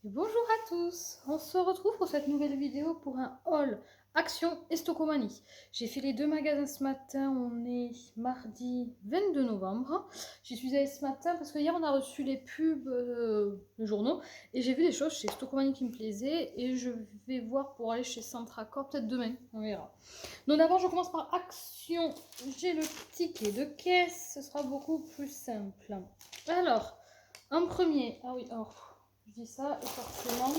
Bonjour à tous, on se retrouve pour cette nouvelle vidéo pour un haul Action et Stockomanie. J'ai fait les deux magasins ce matin, on est mardi 22 novembre. J'y suis allée ce matin parce que hier on a reçu les pubs, les journaux, et j'ai vu des choses chez Stockomanie qui me plaisaient et je vais voir pour aller chez Centracor peut-être demain, on verra. Donc d'abord je commence par Action, j'ai le ticket de caisse, ce sera beaucoup plus simple. Alors, en premier, ah oui, alors... Je dis ça et forcément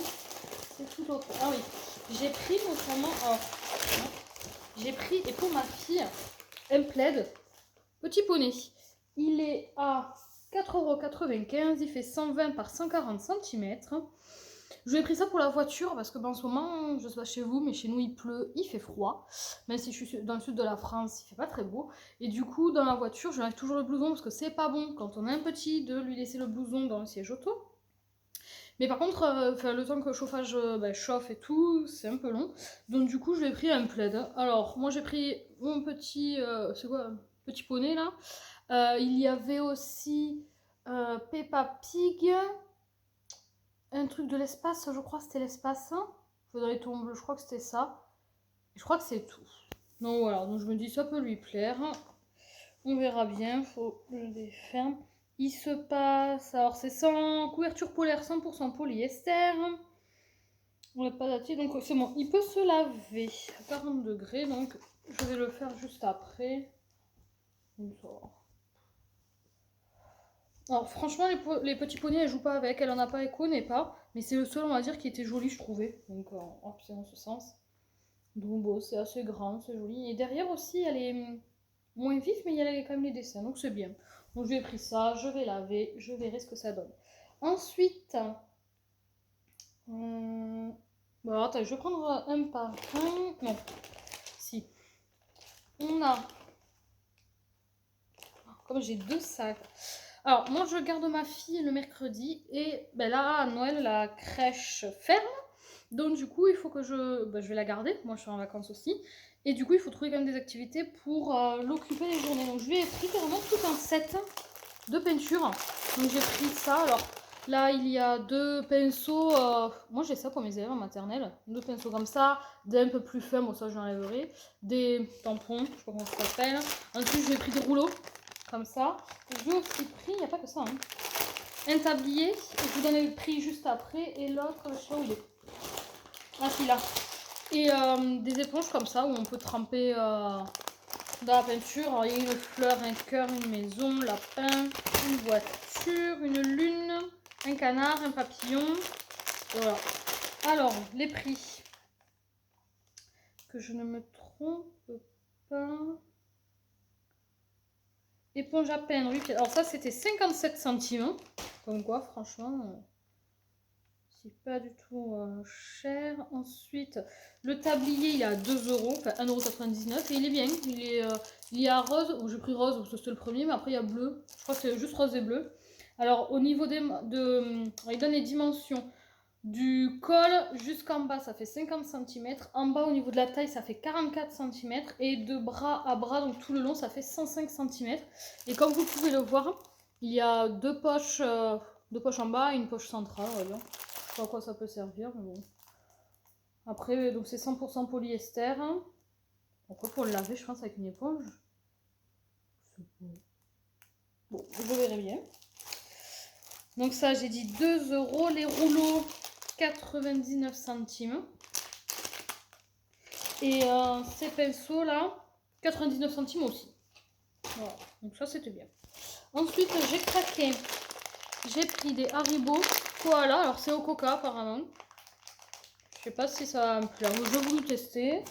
c'est tout autre. Ah oui, j'ai pris notamment, j'ai pris, et pour ma fille, un plaid petit poney. Il est à 4,95 €, il fait 120 par 140 cm. Je lui ai pris ça pour la voiture parce que en ce moment, je sais pas chez vous, mais chez nous il pleut, il fait froid. Même si je suis dans le sud de la France, il fait pas très beau. Et du coup, dans la voiture, je lui enlève toujours le blouson parce que c'est pas bon quand on a un petit de lui laisser le blouson dans le siège auto. Mais par contre, le temps que le chauffage chauffe et tout, c'est un peu long. Donc du coup, je lui ai pris un plaid. Alors, moi j'ai pris mon petit, c'est quoi, petit poney là. Il y avait aussi Peppa Pig, un truc de l'espace, je crois que c'était l'espace. Faudrait les tons bleus, je crois que c'était ça. Et je crois que c'est tout. Donc voilà, donc je me dis ça peut lui plaire. On verra bien, faut le défaire. Il se passe, alors c'est sans couverture polaire, 100% polyester. On n'a pas daté, donc c'est bon. Il peut se laver à 40 degrés, donc je vais le faire juste après. Alors franchement, les petits poneys, elle joue pas avec, elle en a pas, elle connaît pas. Mais c'est le seul, on va dire, qui était joli, je trouvais. Donc c'est en ce sens. Donc bon, c'est assez grand, c'est joli. Et derrière aussi, elle est moins vif, mais il y a quand même les dessins, donc c'est bien. Donc j'ai pris ça, je vais laver, je verrai ce que ça donne. Ensuite, bon, attends, je vais prendre un par un. Non, si. On a, comme j'ai deux sacs. Alors, moi, je garde ma fille le mercredi et là, à Noël, la crèche ferme. Donc, du coup, il faut que je vais la garder. Moi, je suis en vacances aussi. Et du coup, il faut trouver quand même des activités pour l'occuper les journées. Donc, je lui ai pris carrément tout un set de peinture. Donc, j'ai pris ça. Alors, là, il y a deux pinceaux. Moi, j'ai ça pour mes élèves en maternelle. Deux pinceaux comme ça. Des un peu plus fins, bon, ça, j'enlèverai. Des tampons, je sais pas comment ça s'appelle. Ensuite, je lui ai pris des rouleaux. Comme ça. J'ai aussi pris, il n'y a pas que ça, hein, un tablier. Je vous donne le prix juste après. Et l'autre, je sais pas où il est. Ah, celui-là. Et des éponges comme ça où on peut tremper dans la peinture. Alors, il y a une fleur, un cœur, une maison, lapin, une voiture, une lune, un canard, un papillon. Voilà. Alors, les prix. Que je ne me trompe pas. Éponge à peindre, oui. Alors ça, c'était 57 centimes. Comme quoi, franchement, c'est pas du tout cher. Ensuite, le tablier, il est à 2 €, enfin 1,99 € et il est bien. Il y a rose, ou j'ai pris rose, parce que c'était le premier, mais après il y a bleu. Je crois que c'est juste rose et bleu. Alors, au niveau il donne les dimensions. Du col jusqu'en bas, ça fait 50 cm. En bas, au niveau de la taille, ça fait 44 cm. Et de bras à bras, donc tout le long, ça fait 105 cm. Et comme vous pouvez le voir, il y a deux poches en bas et une poche centrale. Voyons. Je sais pas à quoi ça peut servir, mais bon. Après, donc c'est 100% polyester. Après, pour le laver, je pense, avec une éponge. Bon, je verrai bien. Donc ça, j'ai dit 2 €. Les rouleaux, 99 centimes. Et ces pinceaux là, 99 centimes aussi. Voilà, donc ça c'était bien. Ensuite j'ai craqué, j'ai pris des Haribo Koala, alors c'est au coca apparemment. Je sais pas si ça va me plaire, je vais vous le tester.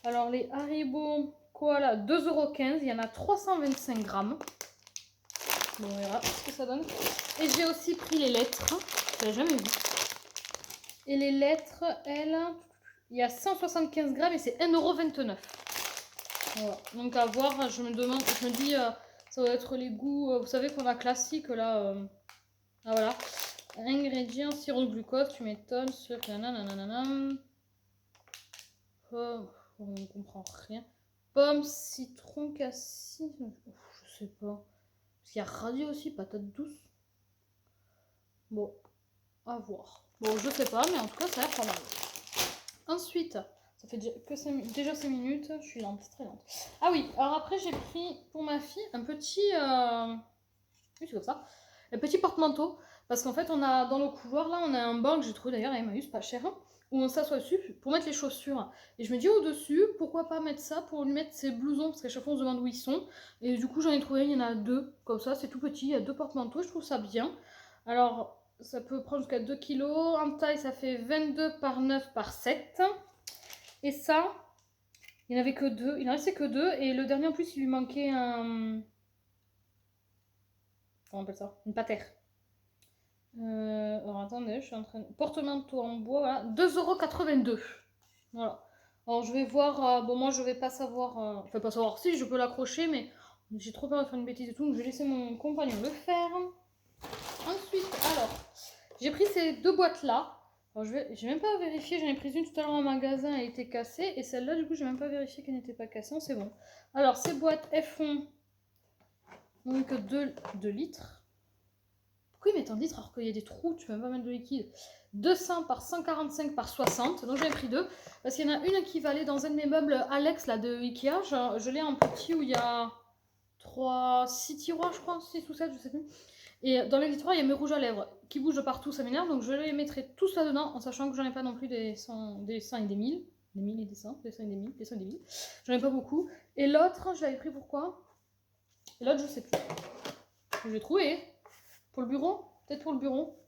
Alors les Haribo Koala, 2,15 €, il y en a 325 grammes. Bon, on verra ce que ça donne. Et j'ai aussi pris les lettres, je l'ai jamais vu. Et les lettres, elles, il y a 175 grammes et c'est 1,29 €. Voilà. Donc à voir, je me dis, ça doit être les goûts, vous savez qu'on a classique là. Ah voilà. Ingrédients, sirop de glucose, tu m'étonnes, sur nanana. Oh, on ne comprend rien. Pomme, citron, cassis, je sais pas. Parce qu'il y a radis aussi, patate douce. Bon, à voir. Bon, je sais pas, mais en tout cas, ça a l'air pas mal. Ensuite, ça fait déjà 5 minutes, je suis lente, très lente. Ah oui, alors après, j'ai pris pour ma fille un petit... oui, c'est comme ça. Un petit porte-manteau. Parce qu'en fait, on a dans le couloir, là, on a un banc que j'ai trouvé d'ailleurs à Emmaüs, pas cher, hein, où on s'assoit dessus pour mettre les chaussures. Et je me dis au-dessus, pourquoi pas mettre ça pour lui mettre ses blousons, parce qu'à chaque fois, on se demande où ils sont. Et du coup, j'en ai trouvé, il y en a 2, comme ça, c'est tout petit, il y a 2 porte-manteaux, je trouve ça bien. Alors, ça peut prendre jusqu'à 2 kilos. En taille, ça fait 22 par 9 par 7. Et ça, il n'y en avait que 2. Il n'en restait que 2. Et le dernier, en plus, il lui manquait un... Comment on appelle ça? Une patère. Alors attendez, je suis en train de... Porte-manteau en bois, voilà. 2,82 €. Voilà. Alors je vais voir... bon, moi je vais pas savoir... Enfin, pas savoir si je peux l'accrocher, mais j'ai trop peur de faire une bêtise et tout, donc je vais laisser mon compagnon le faire. Ensuite, alors, j'ai pris ces 2 boîtes-là. Alors j'ai même pas vérifié, j'en ai pris une tout à l'heure en magasin, elle était cassée. Et celle-là, du coup, j'ai même pas vérifié qu'elle n'était pas cassée, c'est bon. Alors, ces boîtes, elles font donc 2 litres. Pourquoi ils mettent en litre alors qu'il y a des trous, tu peux même pas mettre de liquide? 200 par 145 par 60, donc j'en ai pris 2. Parce qu'il y en a une qui va aller dans un de mes meubles Alex là, de Ikea. Je l'ai en petit où il y a 6 tiroirs, je crois, 6 ou 7, je sais plus. Et dans les tiroirs, il y a mes rouges à lèvres qui bougent de partout, ça m'énerve. Donc je les mettrai tous là-dedans, en sachant que j'en ai pas non plus des 100 et des 1000. Des 1000 et des 100, des 100 et des 1000, des 100 et des 1000. J'en ai pas beaucoup. Et l'autre, je l'avais pris pourquoi? Et l'autre, je sais plus. Je l'ai trouvé. Pour le bureau? Peut-être pour le bureau.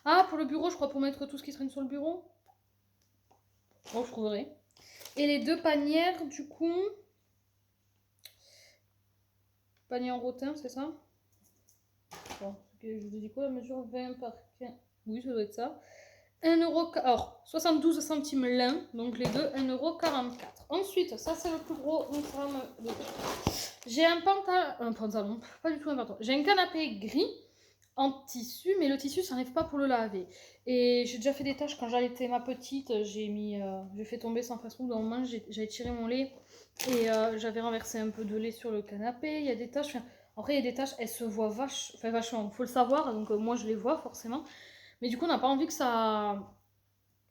Ah, pour le bureau, je crois, pour mettre tout ce qui traîne sur le bureau. Bon, je trouverai. Et les 2 panières, du coup... Panier en rotin, c'est ça? Bon, je vous ai dit quoi, la mesure 20 par 15. Oui, ça doit être ça. 1 €. Alors, 72 centimes l'un, donc les deux, 1,44 €. Ensuite, ça c'est le plus gros. J'ai un pantalon, pas du tout un pantalon. J'ai un canapé gris en tissu, mais le tissu, ça n'arrive pas pour le laver. Et j'ai déjà fait des tâches quand j'allaitais ma petite. J'ai fait tomber sans façon. Dans le moment, j'avais tiré mon lait et j'avais renversé un peu de lait sur le canapé. Il y a des tâches. Après, il y a des tâches, elles se voient vachement. Faut le savoir, donc moi je les vois forcément. Mais du coup, on n'a pas envie que ça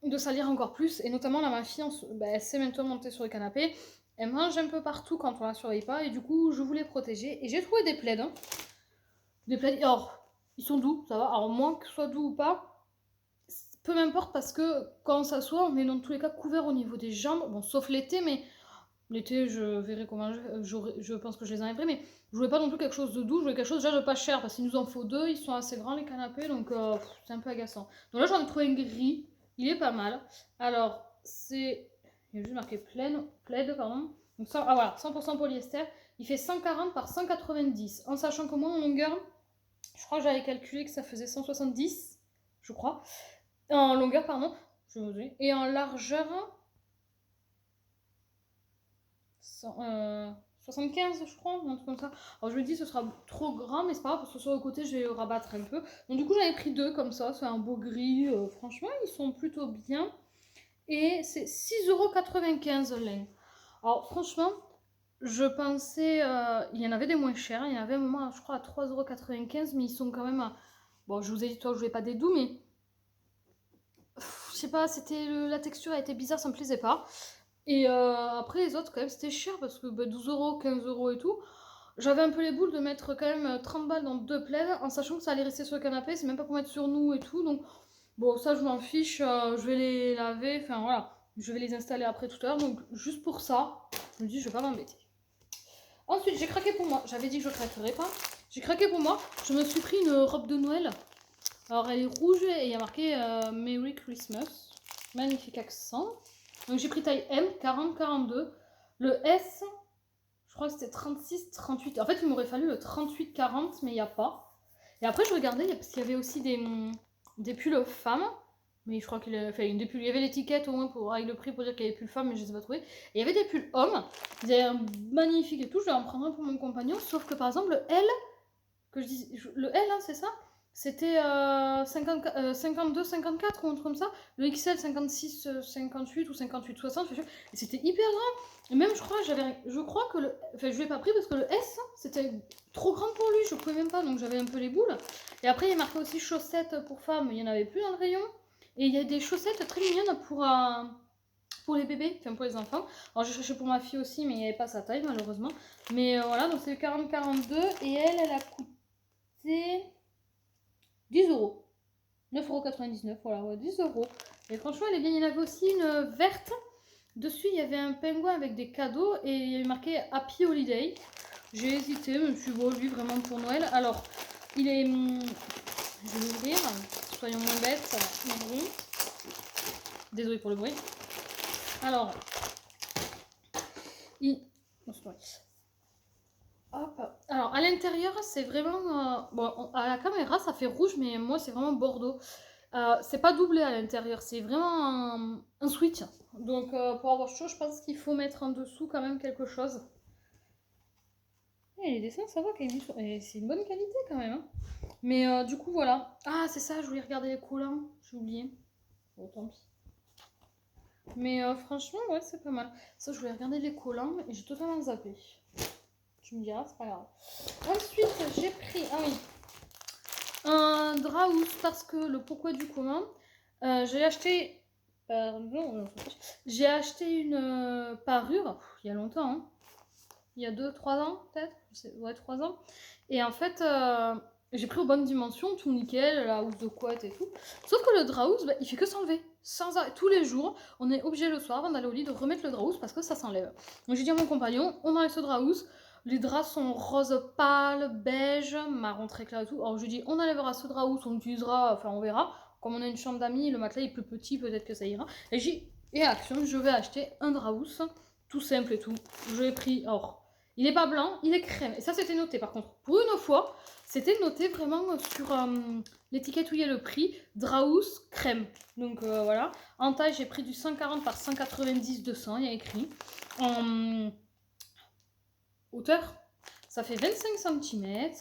de salir encore plus. Et notamment, là, ma fille, elle sait maintenant monter sur le canapé. Elle mange un peu partout quand on la surveille pas. Et du coup, je voulais protéger. Et j'ai trouvé des plaids. Hein. Des plaids. Alors, ils sont doux, ça va. Alors, moins que ce soit doux ou pas, peu m'importe parce que quand on s'assoit, on est dans tous les cas couvert au niveau des jambes. Bon, sauf l'été, mais l'été, je verrai comment je pense que je les enlèverai. Mais je voulais pas non plus quelque chose de doux. Je voulais quelque chose déjà de pas cher parce qu'il nous en faut 2. Ils sont assez grands, les canapés. Donc, c'est un peu agaçant. Donc là, j'en ai trouvé un gris. Il est pas mal. Alors, c'est... Il y a juste marqué plaid, pardon. Donc ça, ah voilà, 100% polyester. Il fait 140 par 190. En sachant que moi, en longueur, je crois que j'avais calculé que ça faisait 170, je crois. En longueur, pardon. Et en largeur, 75, je crois, un truc comme ça. Alors je me dis ce sera trop grand, mais c'est pas grave parce que sur le côté je vais le rabattre un peu. Donc du coup j'en ai pris 2 comme ça, c'est un beau gris. Franchement ils sont plutôt bien. Et c'est 6,95 € l'un. Alors franchement, je pensais, il y en avait des moins chers. Il y en avait un moment, je crois, à 3,95 €, mais ils sont quand même. Bon, je vous ai dit, toi, je voulais pas des doux, mais. Je sais pas, la texture a été bizarre, ça me plaisait pas. Et après, les autres, quand même, c'était cher parce que 12 €, 15 € et tout. J'avais un peu les boules de mettre quand même 30 balles dans 2 plaids en sachant que ça allait rester sur le canapé, c'est même pas pour mettre sur nous et tout. Donc, bon, ça, je m'en fiche, je vais les laver, enfin voilà, je vais les installer après tout à l'heure. Donc, juste pour ça, je me dis, je vais pas m'embêter. Ensuite, j'ai craqué pour moi. J'avais dit que je craquerais pas. J'ai craqué pour moi. Je me suis pris une robe de Noël. Alors, elle est rouge et il y a marqué Merry Christmas. Magnifique accent. Donc, j'ai pris taille M, 40-42. Le S, je crois que c'était 36-38. En fait, il m'aurait fallu le 38-40, mais il n'y a pas. Et après, je regardais, parce qu'il y avait aussi des pulls femmes. Mais je crois qu'il y avait des pulls. Il y avait l'étiquette au moins avec le prix pour dire qu'il y avait pulls femmes, mais je ne les ai pas trouvés. Et il y avait des pulls hommes. Ils avaient un magnifique et tout. Je vais en prendre un pour mon compagnon. Sauf que par exemple, le L, le L, hein, c'est ça? C'était 52-54 ou un truc comme ça. Le XL 56-58 ou 58-60. Et c'était hyper grand. Et même je crois que je l'ai pas pris parce que le S c'était trop grand pour lui. Je pouvais même pas. Donc j'avais un peu les boules. Et après il y a marqué aussi chaussettes pour femmes. Il y en avait plus dans le rayon. Et il y a des chaussettes très mignonnes pour les bébés, enfin pour les enfants. Alors j'ai cherché pour ma fille aussi, mais il n'y avait pas sa taille malheureusement. Mais voilà, donc c'est 40-42 et elle a coûté 10 euros. 9,99 €, voilà, ouais, 10 euros. Et franchement, elle est bien. Il y en avait aussi une verte. Dessus, il y avait un pingouin avec des cadeaux et il y avait marqué Happy Holiday. J'ai hésité, mais je me suis dit, bon, lui, vraiment pour Noël. Alors, il est. Je vais l'ouvrir. Soyons moins bêtes. Le bruit. Désolée pour le bruit. Alors, hop. Alors, à l'intérieur, c'est vraiment. Bon, à la caméra, ça fait rouge, mais moi, c'est vraiment bordeaux. C'est pas doublé à l'intérieur, c'est vraiment un switch. Donc, pour avoir chaud, je pense qu'il faut mettre en dessous quand même quelque chose. Et les dessins, ça va quand même. C'est une bonne qualité quand même. Hein. Mais du coup, voilà. Ah, c'est ça, je voulais regarder les collants. J'ai oublié. Bon, tant pis. Mais franchement, ouais, c'est pas mal. Ça, je voulais regarder les collants et j'ai totalement zappé. Tu me diras, c'est pas grave. Ensuite, j'ai pris. Ah oui. Un Draus parce que le pourquoi du comment. J'ai acheté. Pardon, j'ai acheté une parure il y a longtemps. Hein. Il y a 2-3 ans peut-être. Ouais, 3 ans. Et en fait, j'ai pris aux bonnes dimensions, tout nickel, la housse de couette et tout. Sauf que le Draus, bah, il fait que s'enlever. Sans arrêt. Tous les jours, on est obligé le soir, avant d'aller au lit, de remettre le Draus parce que ça s'enlève. Donc j'ai dit à mon compagnon, on enlève ce Draus. Les draps sont rose pâle, beige, marron très clair et tout. Alors je lui dis, on enlèvera ce Draus, on utilisera, enfin on verra. Comme on a une chambre d'amis, le matelas est plus petit, peut-être que ça ira. Et j'ai dit, et action, je vais acheter un Draus, tout simple et tout. Je l'ai pris, alors, il n'est pas blanc, il est crème. Et ça, c'était noté par contre. Pour une fois, c'était noté vraiment sur l'étiquette où il y a le prix, Draus crème. Donc voilà. En taille, j'ai pris du 140 par 190 200, il y a écrit. En hauteur, ça fait 25 cm.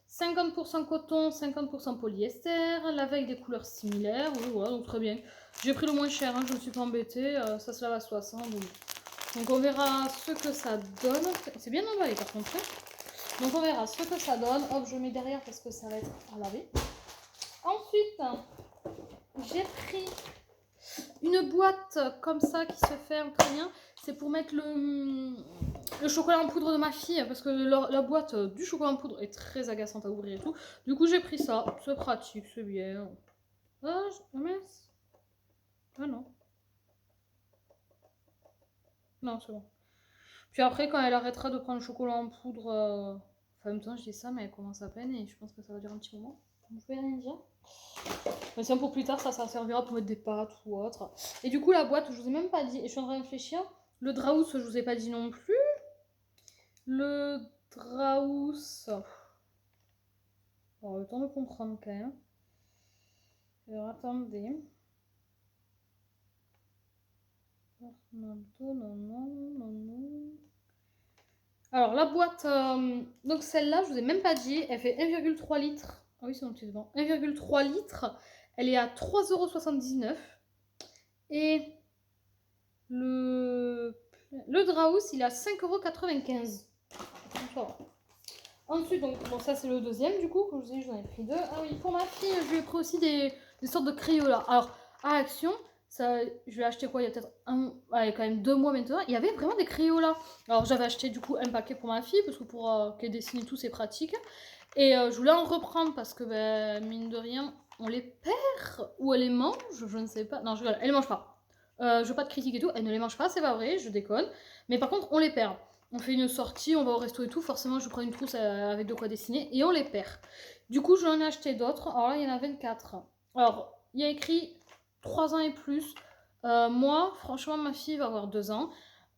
50% coton, 50% polyester, avec des couleurs similaires. Oui, voilà, donc très bien. J'ai pris le moins cher, hein, je ne me suis pas embêtée. Ça se lave à 60. Donc on verra ce que ça donne. C'est bien emballé par contre. Hein. Donc on verra ce que ça donne. Hop, je mets derrière parce que ça va être à laver. Ensuite, j'ai pris une boîte comme ça qui se ferme très bien. C'est pour mettre le chocolat en poudre de ma fille parce que la boîte du chocolat en poudre est très agaçante à ouvrir et tout. Du coup, j'ai pris ça. C'est pratique, c'est bien. Ah, mince. Ah non. Non, c'est bon. Puis après, quand elle arrêtera de prendre le chocolat en poudre, enfin, en même temps, je dis ça, mais elle commence à peine et je pense que ça va durer un petit moment. Donc, je vais rien dire. Mais sinon, pour plus tard, ça servira pour mettre des pâtes ou autre. Et du coup, la boîte, je vous ai même pas dit, et je suis en train de réfléchir. Le Draus, je vous ai pas dit non plus. Le Draus. Bon, le temps de comprendre quand même. Alors, attendez. Alors, la boîte, donc celle-là, je vous ai même pas dit, elle fait 1,3 litres. Ah oui, c'est noté devant. 1,3 litres. Elle est à 3,79 €. Et le Draus, il est à 5,95 €. Ensuite, donc, bon, ça c'est le deuxième du coup, comme je vous ai dit, j'en ai pris deux. Ah oui, pour ma fille, je lui ai pris aussi des sortes de Crayola. Alors, à Action, ça, je lui ai acheté quoi, il y a peut-être quand même 2 mois maintenant, il y avait vraiment des Crayola. Alors, j'avais acheté du coup un paquet pour ma fille, parce que pour qu'elle dessine et tout, c'est pratique. Et je voulais en reprendre parce que, ben, mine de rien, on les perd ou elle les mange, je ne sais pas. Non, je rigole, elle les mange pas. Je veux pas de critique et tout, elle ne les mange pas, c'est pas vrai, je déconne. Mais par contre, on les perd. On fait une sortie, on va au resto et tout, forcément je prends une trousse avec de quoi dessiner et on les perd. Du coup, j'en ai acheté d'autres. Alors là, il y en a 24. Alors, il y a écrit 3 ans et plus. Moi, franchement, ma fille va avoir 2 ans.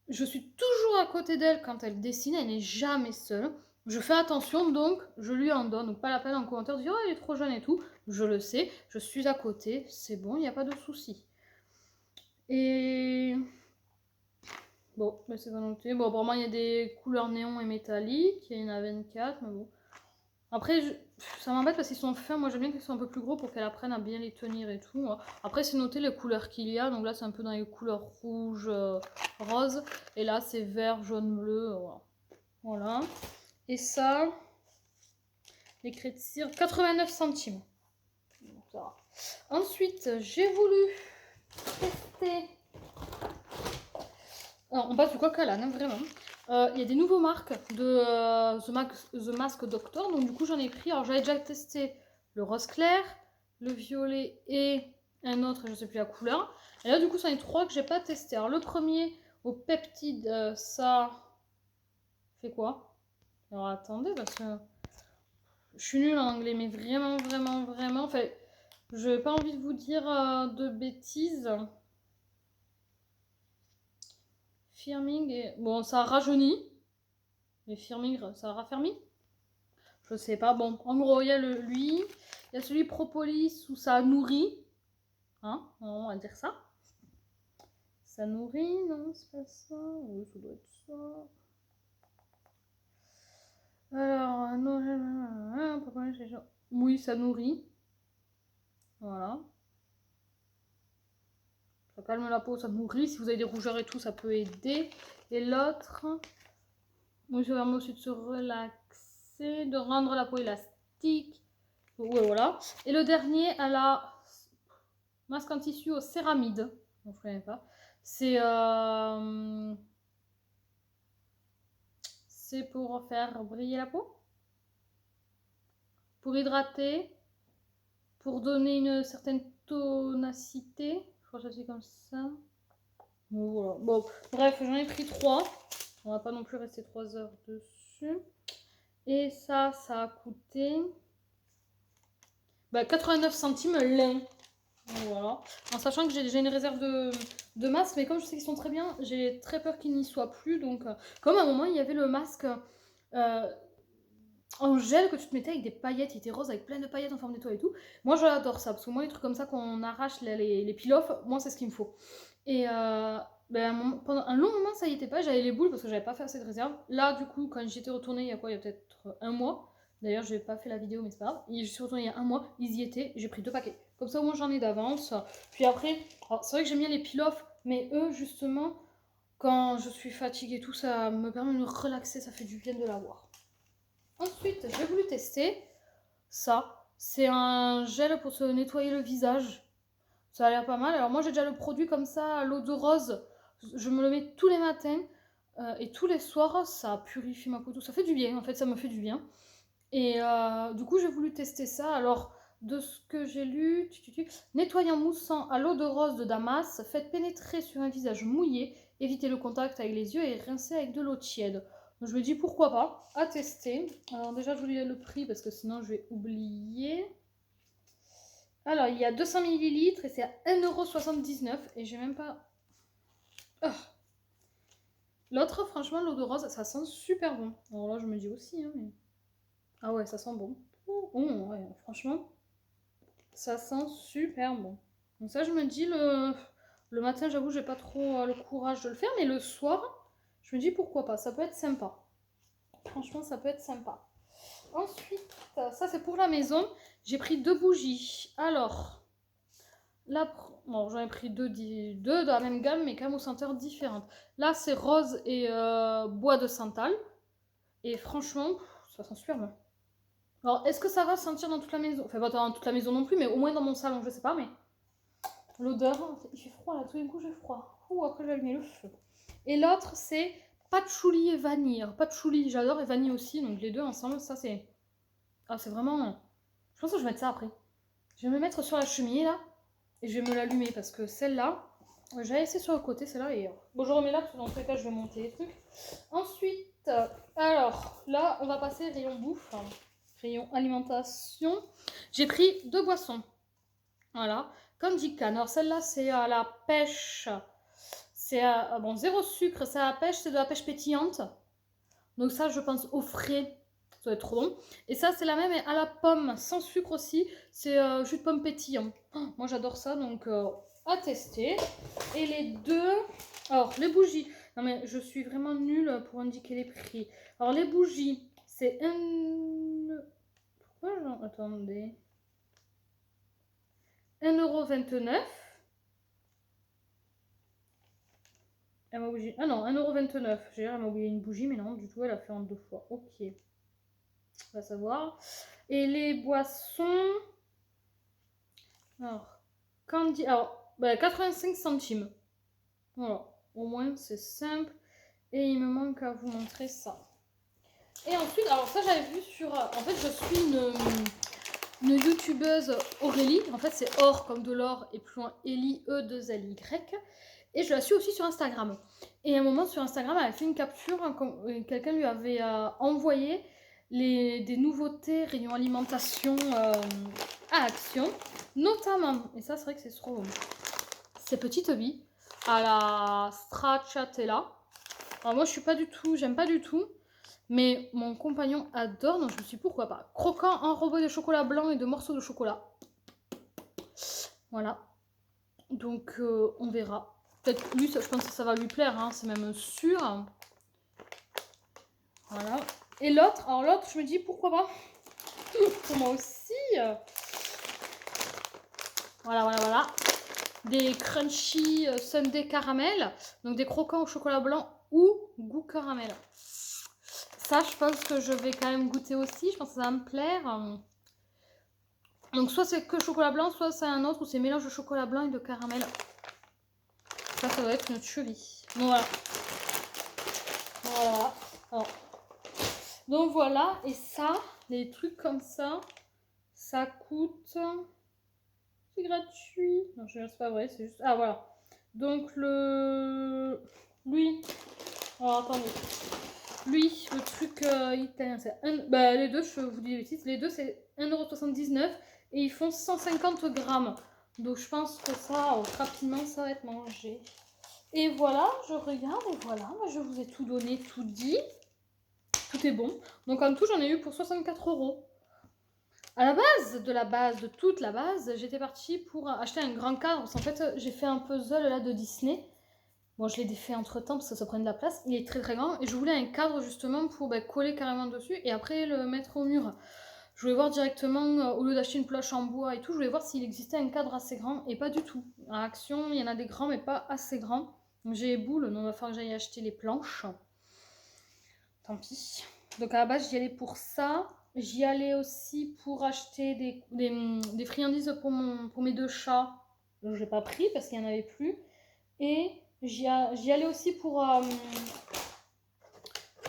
Je suis toujours à côté d'elle quand elle dessine, elle n'est jamais seule. Je fais attention, donc je lui en donne. Donc pas la peine en commentaire de dire oh, elle est trop jeune et tout. Je le sais, je suis à côté, c'est bon, il n'y a pas de souci. Et bon, mais c'est pas noté. Bon, apparemment, il y a des couleurs néon et métalliques. Il y en a 24, mais bon. Après, ça m'embête parce qu'ils sont fins. Moi, j'aime bien qu'ils soient un peu plus gros pour qu'elle apprenne à bien les tenir et tout. Après, c'est noté les couleurs qu'il y a. Donc là, c'est un peu dans les couleurs rouge, rose. Et là, c'est vert, jaune, bleu. Voilà. Et ça, les craies de cire, 89 centimes. Donc, ça va. Ensuite, j'ai voulu tester. Alors, on passe du coq à l'âne, hein, vraiment. Il y a des nouveaux marques de The Mask Doctor, donc du coup j'en ai pris. Alors j'avais déjà testé le rose clair, le violet et un autre, je ne sais plus la couleur. Et là du coup c'en est 3 que j'ai pas testé. Alors le premier au peptide, ça fait quoi? Alors attendez parce que je suis nulle en anglais, mais vraiment, vraiment, vraiment. Enfin, je n'ai pas envie de vous dire de bêtises. Firming et... Bon, ça rajeunit. Mais firming, ça raffermit. Je sais pas. Bon, en gros, il y a lui. Il y a celui propolis où ça nourrit. Hein, on va dire ça. Ça nourrit, non, c'est pas ça. Oui, ça doit être ça. Alors, non, oui, ça nourrit. Voilà. Ça calme la peau, ça nourrit. Si vous avez des rougeurs et tout, ça peut aider. Et l'autre, oui, ça permet aussi de se relaxer, de rendre la peau élastique. Ouais, voilà. Et le dernier, à la masque en tissu au céramide. Je ne connais pas. C'est pour faire briller la peau, pour hydrater, pour donner une certaine tonacité. Je crois que ça fait comme ça. Bon, voilà. Bon, bref, j'en ai pris 3. On va pas non plus rester 3 heures dessus. Et ça a coûté 89 centimes l'un. Voilà. En sachant que j'ai déjà une réserve de masques, mais comme je sais qu'ils sont très bien, j'ai très peur qu'ils n'y soient plus. Donc, comme à un moment, il y avait le masque en gel que tu te mettais avec des paillettes, il était rose avec plein de paillettes en forme d'étoile et tout. Moi, j'adore ça, parce que moi, les trucs comme ça, quand on arrache les peel-off, moi, c'est ce qu'il me faut. Et pendant un long moment, ça y était pas, j'avais les boules parce que j'avais pas fait assez de réserve. Là, du coup, quand j'étais retournée, il y a quoi? Il y a peut-être un mois. D'ailleurs, j'ai pas fait la vidéo, mais c'est pas grave. Et je suis retournée il y a un mois, ils y étaient, j'ai pris 2 paquets. Comme ça, au moins, j'en ai d'avance. Puis après, c'est vrai que j'aime bien les peel-off, mais eux, justement, quand je suis fatiguée et tout, ça me permet de me relaxer, ça fait du bien de l'avoir. Ensuite, j'ai voulu tester ça. C'est un gel pour se nettoyer le visage. Ça a l'air pas mal. Alors moi, j'ai déjà le produit comme ça, à l'eau de rose. Je me le mets tous les matins et tous les soirs. Ça purifie ma peau. Tout. Ça fait du bien. En fait, ça me fait du bien. Et du coup, j'ai voulu tester ça. Alors, de ce que j'ai lu, nettoyant moussant à l'eau de rose de Damas, faites pénétrer sur un visage mouillé, évitez le contact avec les yeux et rincez avec de l'eau tiède. Donc, je me dis pourquoi pas, à tester. Alors déjà, je vous lis le prix parce que sinon je vais oublier. Alors, il y a 200 ml et c'est à 1,79 € et j'ai même pas... Oh. L'autre, franchement, l'eau de rose, ça sent super bon. Alors là, je me dis aussi, hein, mais... Ah ouais, ça sent bon. Oh, ouais, franchement, ça sent super bon. Donc ça, je me dis, le matin, j'avoue, j'ai pas trop le courage de le faire, mais le soir, je me dis pourquoi pas, ça peut être sympa. Franchement, ça peut être sympa. Ensuite, ça c'est pour la maison, j'ai pris 2 bougies. Alors, bon, j'en ai pris deux de la même gamme, mais quand même aux senteurs différentes. Là, c'est rose et bois de santal. Et franchement, ça sent super bon. Alors, est-ce que ça va sentir dans toute la maison? Enfin, pas dans toute la maison non plus, mais au moins dans mon salon, je sais pas, mais... L'odeur, il fait froid là, tout d'un coup j'ai froid. Ouh, après j'ai allumé le feu. Et l'autre, c'est patchouli et vanille. Alors, patchouli, j'adore, et vanille aussi, donc les deux ensemble, ça c'est... Ah, c'est vraiment... Je pense que je vais mettre ça après. Je vais me mettre sur la cheminée là, et je vais me l'allumer, parce que celle-là, j'avais laissé sur le côté, celle-là, et... Bon, je remets là, parce que dans tous les cas, je vais monter les trucs. Ensuite, alors, là, on va passer rayon bouffe. Rayon alimentation. J'ai pris 2 boissons. Voilà. Comme dit Cannes. Alors celle-là, c'est à la pêche. C'est bon, 0 sucre, c'est à la pêche, c'est de la pêche pétillante. Donc ça, je pense au frais. Ça va être trop bon. Et ça, c'est la même à la pomme, sans sucre aussi. C'est jus de pomme pétillant. Oh, moi, j'adore ça, donc à tester. Et les deux... Alors, les bougies. Non, mais je suis vraiment nulle pour indiquer les prix. Alors, les bougies, c'est un... Pourquoi j'en... Attendez. 1,29 €. Elle m'a oublié. Ah non, 1,29 €. J'ai l'air, elle m'a oublié une bougie, mais non, du tout, elle a fait en 2 fois. Ok. On va savoir. Et les boissons. Alors, Candy, alors, 85 centimes. Voilà, au moins c'est simple. Et il me manque à vous montrer ça. Et ensuite, alors ça j'avais vu sur... En fait, je suis une youtubeuse Aurélie. En fait, c'est or comme de l'or et plus loin Ellie, E2LY. Et je la suis aussi sur Instagram. Et à un moment sur Instagram, elle a fait une capture. Quelqu'un lui avait envoyé des nouveautés rayon alimentation à Action. Notamment, et ça c'est vrai que c'est trop bon, ces petites billes à la stracciatella. Alors moi je suis pas du tout, j'aime pas du tout. Mais mon compagnon adore, donc je me suis dit pourquoi pas. Croquant enrobé de chocolat blanc et de morceaux de chocolat. Voilà. Donc on verra. Peut-être lui, je pense que ça va lui plaire, hein, c'est même sûr. Voilà. Et l'autre, alors l'autre, je me dis pourquoi pas. Pour moi aussi. Voilà. Des crunchy sundae caramel. Donc des croquants au chocolat blanc ou goût caramel. Ça, je pense que je vais quand même goûter aussi. Je pense que ça va me plaire. Donc soit c'est que chocolat blanc, soit c'est un autre où c'est mélange de chocolat blanc et de caramel. Ça doit être une tuerie. Donc voilà. Voilà. Alors. Donc voilà. Et ça, les trucs comme ça, ça coûte... C'est gratuit. Non, je c'est pas vrai, c'est juste... Ah voilà. Donc lui... Alors attendez. Lui, le truc italien, c'est les deux, je vous dis les bêtises, les deux c'est 1,79€ et ils font 150 grammes. Donc je pense que ça, rapidement, ça va être mangé. Et voilà, je regarde et voilà, je vous ai tout donné, tout dit. Tout est bon. Donc en tout, j'en ai eu pour 64€. À la base, de toute la base, j'étais partie pour acheter un grand cadre. Parce qu'en fait, j'ai fait un puzzle là de Disney. Bon, je l'ai défait entre temps parce que ça prend de la place. Il est très très grand et je voulais un cadre justement pour coller carrément dessus et après le mettre au mur. Je voulais voir directement, au lieu d'acheter une planche en bois et tout, je voulais voir s'il existait un cadre assez grand et pas du tout. À Action, il y en a des grands mais pas assez grands. Donc j'ai les boules, donc il va falloir que j'aille acheter les planches. Tant pis. Donc à la base, j'y allais pour ça. J'y allais aussi pour acheter des friandises pour mes deux chats. Donc je n'ai pas pris parce qu'il n'y en avait plus. Et j'y allais aussi pour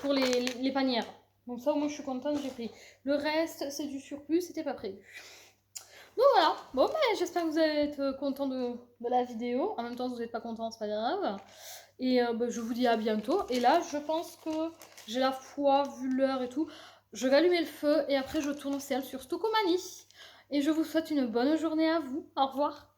les panières. Donc ça au moins je suis contente, j'ai pris. Le reste c'est du surplus, c'était pas prévu. Donc voilà, bon j'espère que vous allez être content de la vidéo. En même temps si vous n'êtes pas content, c'est pas grave. Et je vous dis à bientôt. Et là je pense que j'ai la foi, vu l'heure et tout. Je vais allumer le feu et après je tourne au ciel sur Stocomanie. Et je vous souhaite une bonne journée à vous. Au revoir.